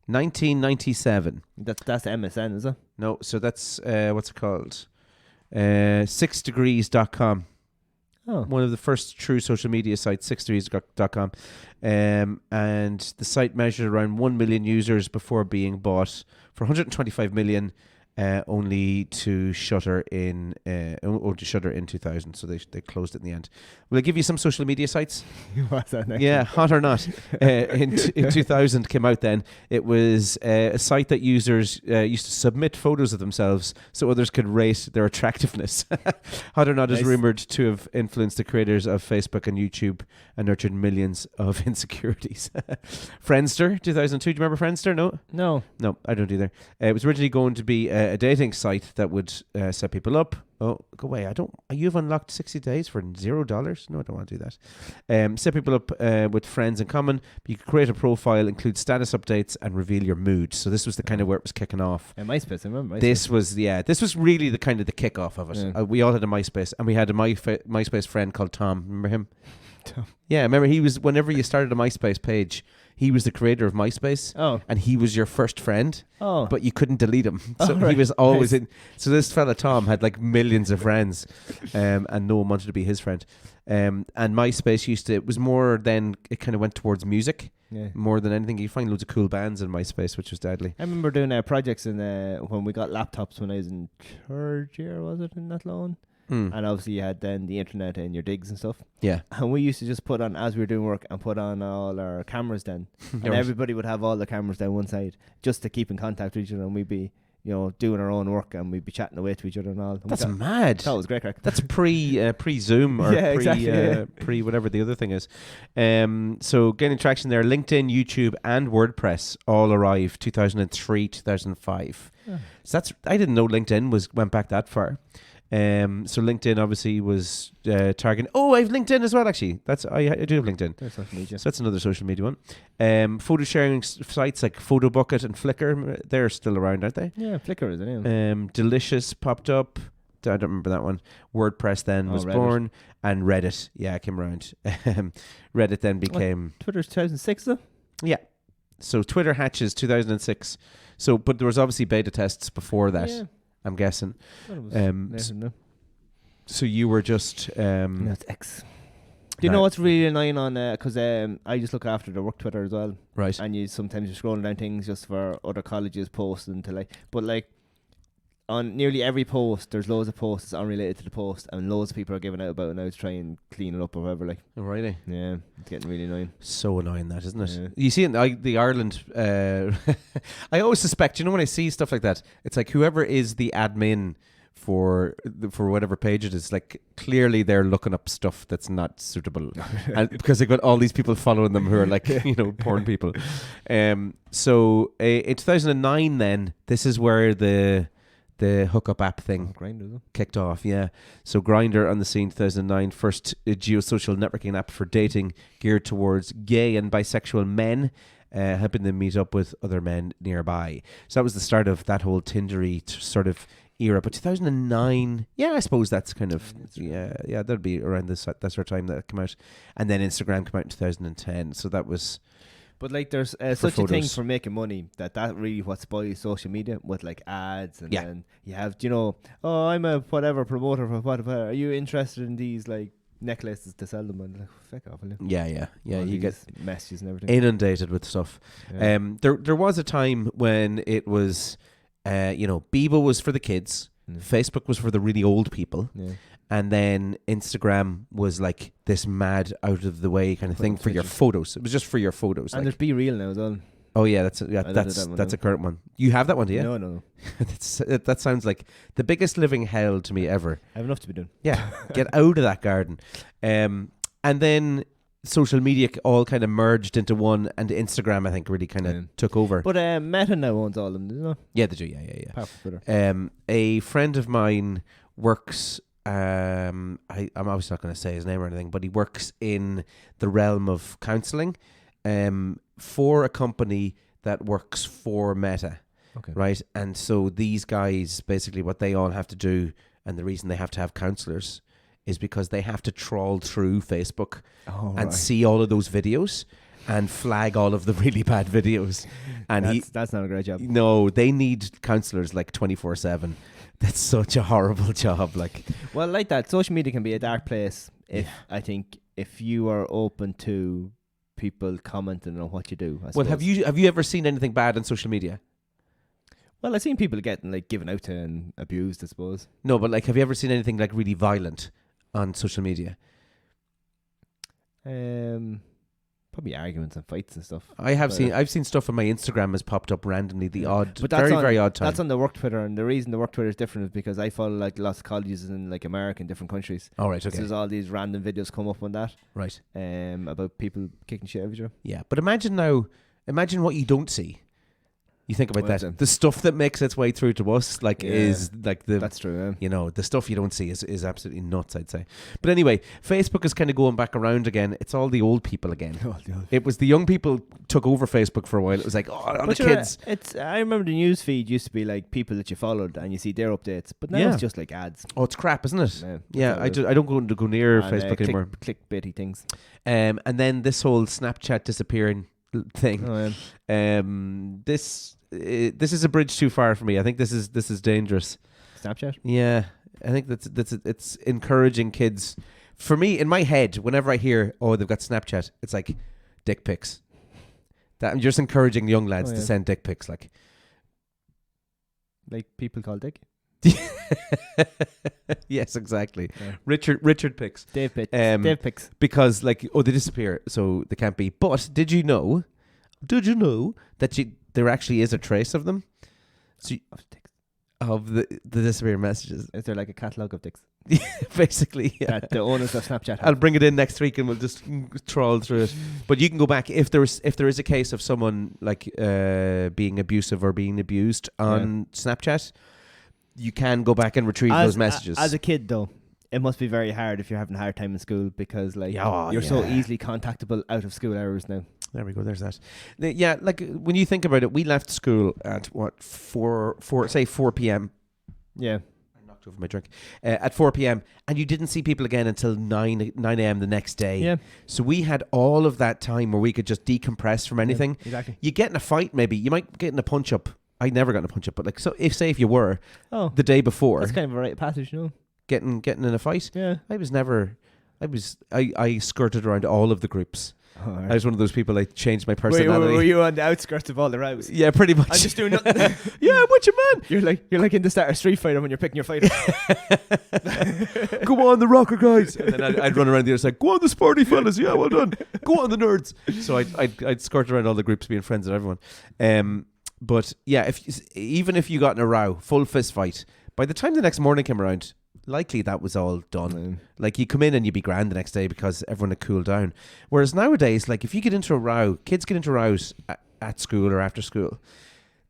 1997. That's MSN, is it? No, so that's, what's it called? 6degrees.com. Oh. One of the first true social media sites, 6degrees.com. And the site measured around 1 million users before being bought for 125 million only to shutter in 2000. So they closed it in the end. Will I give you some social media sites? What's that next? Yeah, hot or not. In 2000 came out then. It was a site that users used to submit photos of themselves so others could rate their attractiveness. Hot or not is Nice. rumored to have influenced the creators of Facebook and YouTube and nurtured millions of insecurities. Friendster, 2002. Do you remember Friendster? No, I don't either. It was originally going to be a dating site that would set people up. Oh, go away. You've unlocked 60 days for $0? No, I don't want to do that. Set people up with friends in common. You could create a profile, include status updates, and reveal your mood. So this was the kind of where it was kicking off. MySpace, I remember MySpace. This was really the kind of the kickoff of it. Yeah. We all had a MySpace, and we had a MySpace friend called Tom. Remember him? Tom. Yeah, remember he was, whenever you started a MySpace page, he was the creator of MySpace. Oh. And he was your first friend. Oh. But you couldn't delete him. So right. he was always Nice. in. So this fella Tom had like millions of friends, and no one wanted to be his friend. And MySpace it was more then, it kind of went towards music. Yeah. More than anything. You find loads of cool bands in MySpace, which was deadly. I remember doing projects when we got laptops when I was in third year, was it, in that loan? And obviously you had then the internet and your digs and stuff. Yeah. And we used to just put on, as we were doing work, and put on all our cameras then. And everybody would have all the cameras down one side just to keep in contact with each other, and we'd be, doing our own work, and we'd be chatting away to each other and all. And That's mad. That was great crack. That's pre Zoom or Yeah, exactly, pre whatever the other thing is. So gaining traction there. LinkedIn, YouTube, and WordPress all arrived 2003, 2005. Yeah. So I didn't know LinkedIn went back that far. So LinkedIn obviously was targeting. Oh, I have LinkedIn as well. Actually, I do have LinkedIn. There's social media. So that's another social media one. Photo sharing sites like PhotoBucket and Flickr, they're still around, aren't they? Yeah, Flickr is it? Yeah. Delicious popped up. I don't remember that one. WordPress then was Reddit. born, and Reddit, came around. Reddit then became Twitter's 2006 though. Yeah. So Twitter hatches 2006. So, but there was obviously beta tests before that. Yeah. I'm guessing. No. So you were just That's X. Do you know what's really annoying on because I just look after the work Twitter as well, right? And you sometimes you're scrolling down things just for other colleges posting to but on nearly every post there's loads of posts unrelated to the post, and loads of people are giving out about it now to try and clean it up or whatever. Oh, really? Yeah, it's getting really annoying. So annoying that, isn't it? Yeah. You see in the Ireland I always suspect, when I see stuff like that, it's like whoever is the admin for whatever page it is, like clearly they're looking up stuff that's not suitable, and because they've got all these people following them who are like porn people. So in 2009 then this is where the hookup app thing Grindr kicked off. Yeah, so Grindr on the scene 2009, first geosocial networking app for dating geared towards gay and bisexual men, helping them meet up with other men nearby. So that was the start of that whole Tindery sort of era. But 2009, yeah, I suppose that's kind of yeah, that'd be around that sort of time that it came out. And then Instagram came out in 2010. So that was. But there's such photos. a thing for making money that really what spoils social media with ads, and then you have I'm a whatever promoter for whatever. Are you interested in these necklaces to sell them? And fuck off, will you? Yeah. You get messages and everything inundated with stuff. Yeah. There was a time when it was, Bebo was for the kids, Facebook was for the really old people. Yeah. And then Instagram was like this mad out of the way kind of thing for your photos. It was just for your photos. And there's Be Real now as well. Oh yeah, that's a current one. You have that one, do you? No. That sounds like the biggest living hell to me ever. I have enough to be doing. Yeah, get out of that garden. And then social media all kind of merged into one, and Instagram I think really kind of took over. But Meta now owns all of them, doesn't it? Yeah, they do. Yeah. Apart from Twitter. A friend of mine works. I'm obviously not going to say his name or anything, but he works in the realm of counselling for a company that works for Meta. Okay. Right? And so these guys, basically what they all have to do, and the reason they have to have counsellors, is because they have to trawl through Facebook and see all of those videos and flag all of the really bad videos. And that's not a great job. No, they need counsellors 24/7. That's such a horrible job. Well, that social media can be a dark place. I think if you are open to people commenting on what you do. I Well, suppose. have you ever seen anything bad on social media? Well, I've seen people getting like given out to and abused, I suppose. No, but like, have you ever seen anything like really violent on social media? Probably arguments and fights and stuff. I've seen stuff on my Instagram has popped up randomly. The odd, but that's very odd time. That's on the work Twitter, and the reason the work Twitter is different is because I follow like lots of colleges in like America and different countries. All right, So okay. there's all these random videos come up on that. Right. About people kicking shit out of each other. Yeah, but imagine what you don't see. You think about Well, that. The stuff that makes its way through to us, like, is like the. That's true. You know, the stuff you don't see is absolutely nuts, I'd say. But anyway, Facebook is kind of going back around again. It's all the old people again. It was the young people took over Facebook for a while. It was like, all the kids. I remember the news feed used to be like people that you followed and you see their updates, but now it's just like ads. Oh, it's crap, isn't it? Yeah, I don't go near Facebook anymore. Clickbaity things. And then this whole Snapchat disappearing thing. Oh, yeah. This is a bridge too far for me. I think this is dangerous. Snapchat? Yeah, I think it's encouraging kids. For me, in my head, whenever I hear, oh, they've got Snapchat, it's like dick pics. That I'm just encouraging young lads to send dick pics, like people call dick. Yes, exactly. Yeah. Richard pics. Dave pics. Because like, oh, they disappear, so they can't be. But did you know that there actually is a trace of them? So of the disappearing messages. Is there like a catalogue of dicks? Basically, yeah. That the owners of Snapchat have. I'll bring it in next week and we'll just trawl through it. But you can go back if there is a case of someone like being abusive or being abused on Snapchat. You can go back and retrieve those messages. As a kid, though, it must be very hard if you're having a hard time in school because you're so easily contactable out of school hours now. There we go. There's that. Yeah, like when you think about it, we left school at 4 p.m. Yeah. I knocked over my drink. At 4 p.m. and you didn't see people again until 9 a.m. the next day. Yeah. So we had all of that time where we could just decompress from anything. Yeah, exactly. You get in a fight, maybe. You might get in a punch up. I never got in a punch up, but like, so if you were the day before, that's kind of a rite of passage, you know. Getting in a fight. Yeah. I skirted around all of the groups. Oh, right. I was one of those people. I changed my personality. Were you on the outskirts of all the rows? Yeah, pretty much. I'm just doing nothing. Yeah, what you man? You're like in the start of Street Fighter when you're picking your fighter. Go on, the rocker guys. And then I'd run around the other side. Go on, the sporty fellas. Yeah, well done. Go on, the nerds. So I'd skirt around all the groups, being friends with everyone. But yeah, even if you got in a row, full fist fight, by the time the next morning came around, likely that was all done. Like, you come in and you'd be grand the next day because everyone had cooled down. Whereas nowadays, like, if you get into a row, kids get into rows at school or after school,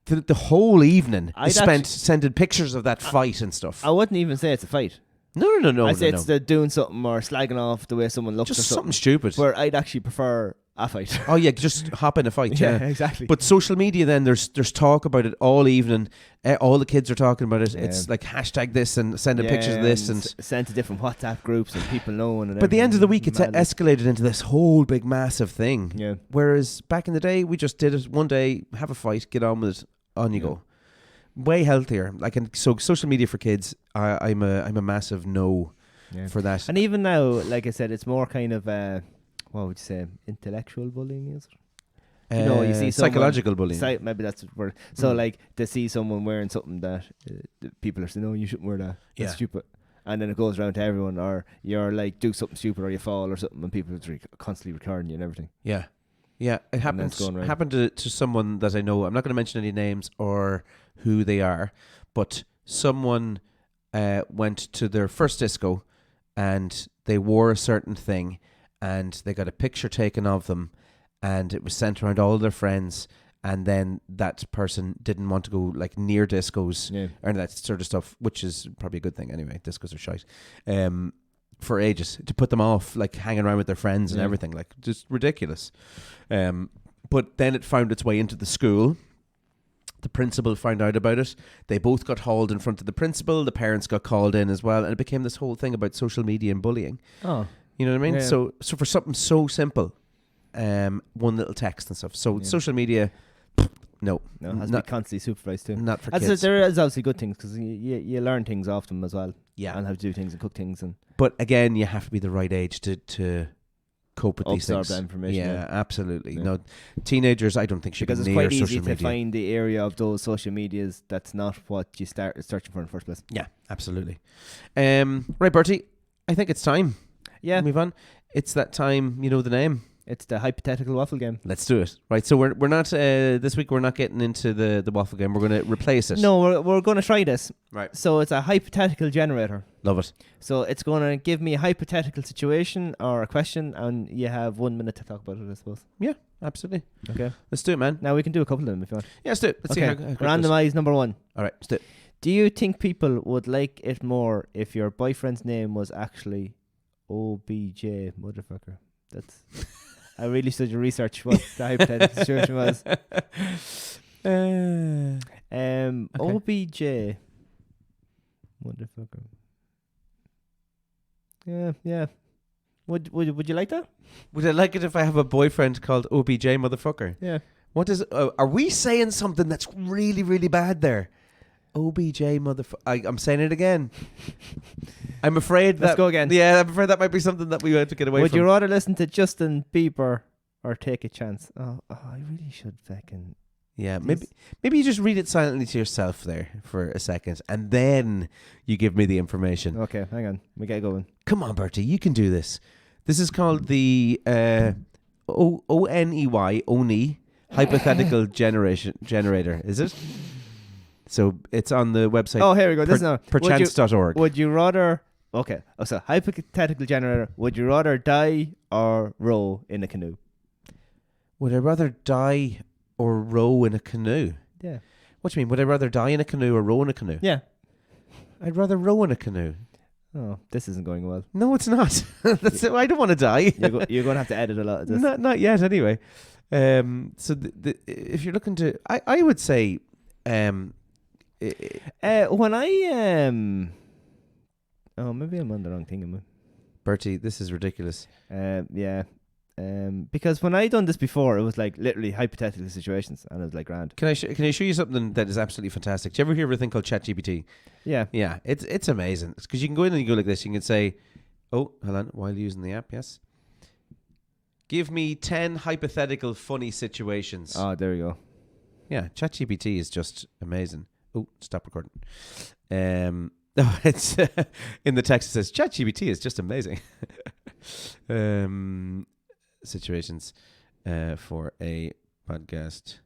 the whole evening is spent sending pictures of that fight and stuff. I wouldn't even say it's a fight. No. I'd say it's the doing something or slagging off the way someone looks. Just or something stupid. Where I'd actually prefer a fight. Oh yeah, just hop in a fight. Yeah, exactly. But social media, then there's talk about it all evening. All the kids are talking about it. Yeah. It's like hashtag this and sending pictures of this and sent to different WhatsApp groups and people knowing. But at the end of the week, it's escalated into this whole big massive thing. Yeah. Whereas back in the day, we just did it one day, have a fight, get on with it, on you go. Way healthier. Like, and so social media for kids, I'm a massive no for that. And even now, like I said, it's more kind of what would you say, intellectual bullying, is it? You see psychological bullying. Maybe that's the word. So like, they see someone wearing something that people are saying, no, you shouldn't wear that. That's stupid. And then it goes around to everyone, or you're like, do something stupid or you fall or something, and people are constantly recording you and everything. Yeah. Yeah, it happened to someone that I know. I'm not going to mention any names or who they are, but someone went to their first disco and they wore a certain thing and they got a picture taken of them and it was sent around all their friends, and then that person didn't want to go like near discos or that sort of stuff, which is probably a good thing anyway. Discos are shite. For ages, to put them off, like hanging around with their friends and everything, like just ridiculous. But then it found its way into the school. The principal found out about it. They both got hauled in front of the principal. The parents got called in as well, and it became this whole thing about social media and bullying. Oh, you know what I mean? Yeah. So for something so simple, one little text and stuff. So social media, no, it has to be constantly supervised too. Not for kids. There is obviously good things because you learn things off them as well. Yeah, and how to do things and cook things. But again, you have to be the right age to cope with these absorb things. that information. Yeah, absolutely. Yeah. No, teenagers, I don't think should Because be it's near quite easy social to media. find the area of those social medias that's not what you start searching for in the first place. Yeah, absolutely. Right, Bertie, I think it's time. Yeah, Move on. It's that time, you know the name. it's the hypothetical waffle game. Let's do it. Right, so we're not, this week we're not getting into the waffle game. We're going to replace it. No, we're going to try this. Right. So it's a hypothetical generator. Love it. So it's going to give me a hypothetical situation or a question, and you have 1 minute to talk about it, I suppose. Yeah, absolutely. Okay. Let's do it, man. Now we can do a couple of them if you want. Yeah, let's do it. Let's see how quick it goes. Randomize number 1. All right, let's do it. Do you think people would like it more if your boyfriend's name was actually OBJ, motherfucker? That's... I really should research what the hypothetical situation was. OBJ, motherfucker. Yeah. Would you like that? Would I like it if I have a boyfriend called OBJ, motherfucker? Yeah. What is... are we saying something that's really, really bad there? OBJ, motherfucker. I'm saying it again. I'm afraid that... Let's go again. Yeah, I'm afraid that might be something that we have to get away Would from. you rather listen to Justin Bieber or take a chance? Oh, I really should fucking... Yeah, maybe you just read it silently to yourself there for a second, and then you give me the information. Okay, hang on. We get going. Come on, Bertie, you can do this. This is called the ONEY hypothetical generator. Is it? So it's on the website. Oh, here we go. This is now. Perchance.org. Would you rather... Okay, so hypothetical generator. Would you rather die or row in a canoe? Would I rather die or row in a canoe? Yeah. What do you mean? Would I rather die in a canoe or row in a canoe? Yeah. I'd rather row in a canoe. Oh, this isn't going well. No, it's not. That's it. I don't want to die. You're going to have to edit a lot of this. Not yet, anyway. So if you're looking to... I would say... when I... Oh, maybe I'm on the wrong thing. Bertie, this is ridiculous. Yeah. Because when I done this before, it was like literally hypothetical situations, and it was like grand. Can I show you something that is absolutely fantastic? Do you ever hear of a thing called ChatGPT? Yeah. Yeah, it's amazing. Because you can go in and you go like this. You can say, oh, hold on, while using the app, yes. Give me 10 hypothetical funny situations. Oh, there we go. Yeah, ChatGPT is just amazing. Oh, stop recording. It's in the text it says ChatGPT is just amazing. Situations for a podcast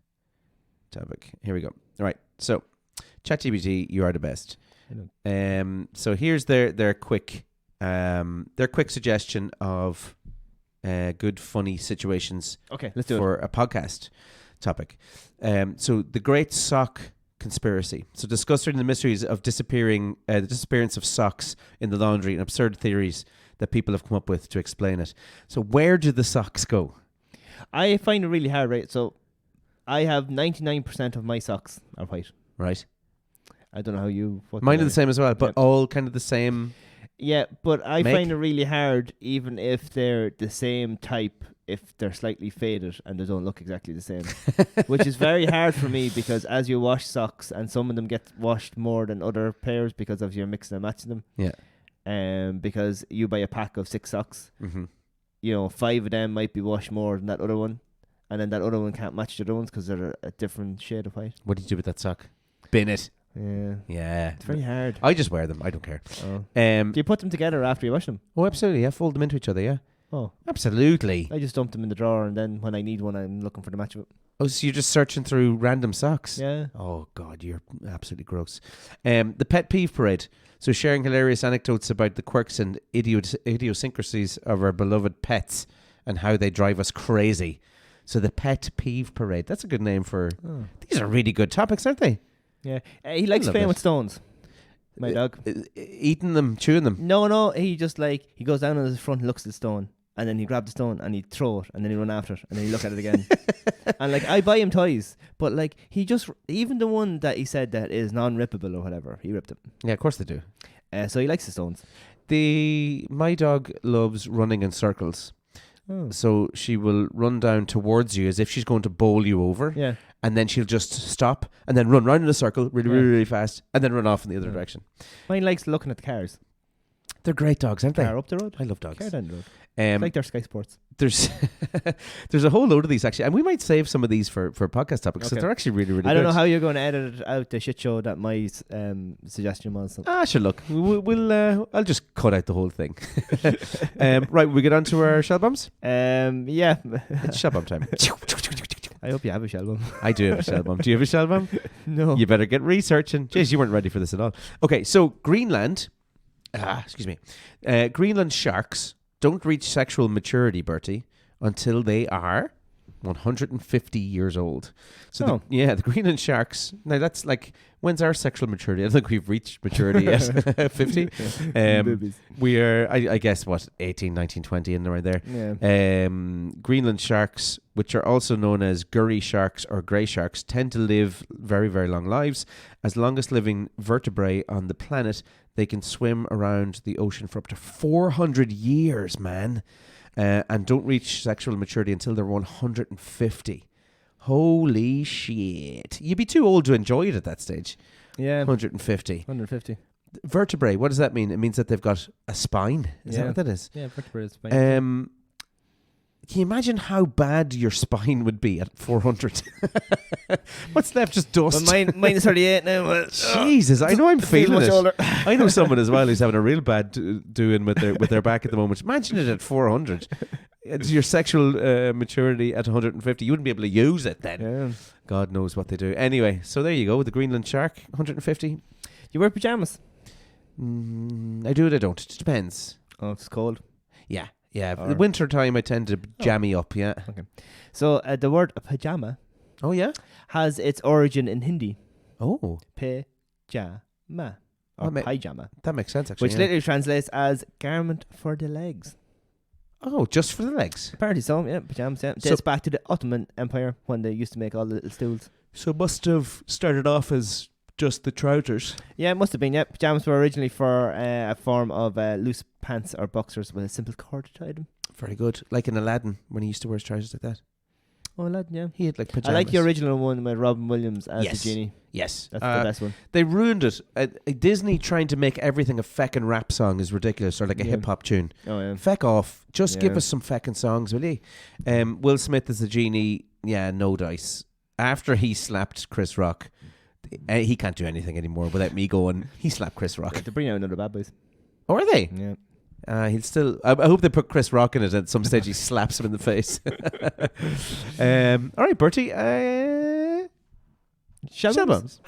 topic. Here we go. All right. So, ChatGPT, you are the best. So here's their quick suggestion of good funny situations. Okay, let's do for a podcast topic. So the Great Sock Conspiracy. So discussing the mysteries of the disappearance of socks in the laundry and absurd theories that people have come up with to explain it. So where do the socks go? I find it really hard, right? So I have 99% of my socks are white. Right. I don't know how you... Mine are the same as well, but all kind of the same... Yeah, but I make. find it really hard, even if they're the same type, if they're slightly faded and they don't look exactly the same. Which is very hard for me, because as you wash socks, and some of them get washed more than other pairs because of your mixing and matching them. Yeah. Because you buy a pack of 6 socks, Mm-hmm. 5 of them might be washed more than that other one, and then that other one can't match the other ones because they're a different shade of white. What do you do with that sock? Bin it. Yeah. Yeah. It's very hard. I just wear them. I don't care. Oh. Do you put them together after you wash them? Oh, absolutely. Yeah, fold them into each other, yeah. Oh. Absolutely. I just dump them in the drawer, and then when I need one, I'm looking for the match of it. Oh, so you're just searching through random socks? Yeah. Oh, God, you're absolutely gross. The Pet Peeve Parade. So sharing hilarious anecdotes about the quirks and idiosyncrasies of our beloved pets and how they drive us crazy. So the Pet Peeve Parade. That's a good name for... Oh. These are really good topics, aren't they? Yeah. He likes playing with stones. My dog. Eating them, chewing them. No. He just he goes down on his front and looks at the stone. And then he grab the stone and he throw it, and then he run after it, and then he look at it again. And I buy him toys, but he just, even the one that he said that is non-rippable or whatever, he ripped it. Yeah, of course they do. So he likes the stones. My dog loves running in circles. Oh. So she will run down towards you as if she's going to bowl you over. Yeah. And then she'll just stop and then run round in a circle really, really, really fast, and then run off in the other direction. Mine likes looking at the cars. They're great dogs, aren't they? Car up the road. I love dogs. Car down the road. It's like their Sky Sports. There's there's a whole load of these actually, and we might save some of these for podcast topics because they're actually really, really good. I don't know how you're going to edit out the shit show that my suggestion was. Sure, look, we'll I'll just cut out the whole thing. Right, we get on to our shell bombs? Yeah. It's shell bomb time. I hope you have a shell bomb. I do have a shell bomb. Do you have a shell bomb? No. You better get researching. Jeez, you weren't ready for this at all. Okay, so Greenland, Greenland sharks don't reach sexual maturity, Bertie, until they are 150 years old. So the Greenland sharks, now that's like, when's our sexual maturity? I don't think we've reached maturity yet. 50. We are, I guess, 18, 19, 20 in there, right there. Yeah. Greenland sharks, which are also known as gurry sharks or grey sharks, tend to live very, very long lives. As longest living vertebrae on the planet, they can swim around the ocean for up to 400 years, man. And don't reach sexual maturity until they're 150. Holy shit. You'd be too old to enjoy it at that stage. Yeah. 150. 150. Vertebrae, what does that mean? It means that they've got a spine. Is that what that is? Yeah, vertebrae is spine. Can you imagine how bad your spine would be at 400? What's left? Just dust. Well, mine is 38 now. Jesus, I know I'm feeling it. Shoulder. I know someone as well who's having a real bad doing with their back at the moment. Imagine it at 400. It's your sexual maturity at 150. You wouldn't be able to use it then. Yeah. God knows what they do. Anyway, so there you go. The Greenland shark, 150. You wear pajamas? I do it, I don't. It depends. Oh, it's cold. Yeah. Yeah, the winter time I tend to jammy up, yeah. Okay. So the word pajama has its origin in Hindi. Oh. Pajama. Or pajama. That makes sense, actually. Which literally translates as garment for the legs. Oh, just for the legs? Apparently so, yeah. Pajamas, yeah. Dates back to the Ottoman Empire when they used to make all the little stools. So it must have started off as just the trousers. Yeah, it must have been, yeah. Pajamas were originally for a form of loose pants or boxers with a simple cord tied them. Very good. Like in Aladdin, when he used to wear his trousers like that. Oh, Aladdin, yeah. He had like pajamas. I like the original one with Robin Williams as the genie. Yes. That's the best one. They ruined it. Disney trying to make everything a feckin' rap song is ridiculous, or like a hip-hop tune. Oh, yeah. Feck off. Just give us some feckin' songs, will you? Will Smith as the genie, no dice. After he slapped Chris Rock, he can't do anything anymore without me going, he slapped Chris Rock. They're bringing out another Bad Boys. Oh, are they? Yeah. He'll still. I hope they put Chris Rock in it at some stage. He slaps him in the face. All right, Bertie. Shell bombs.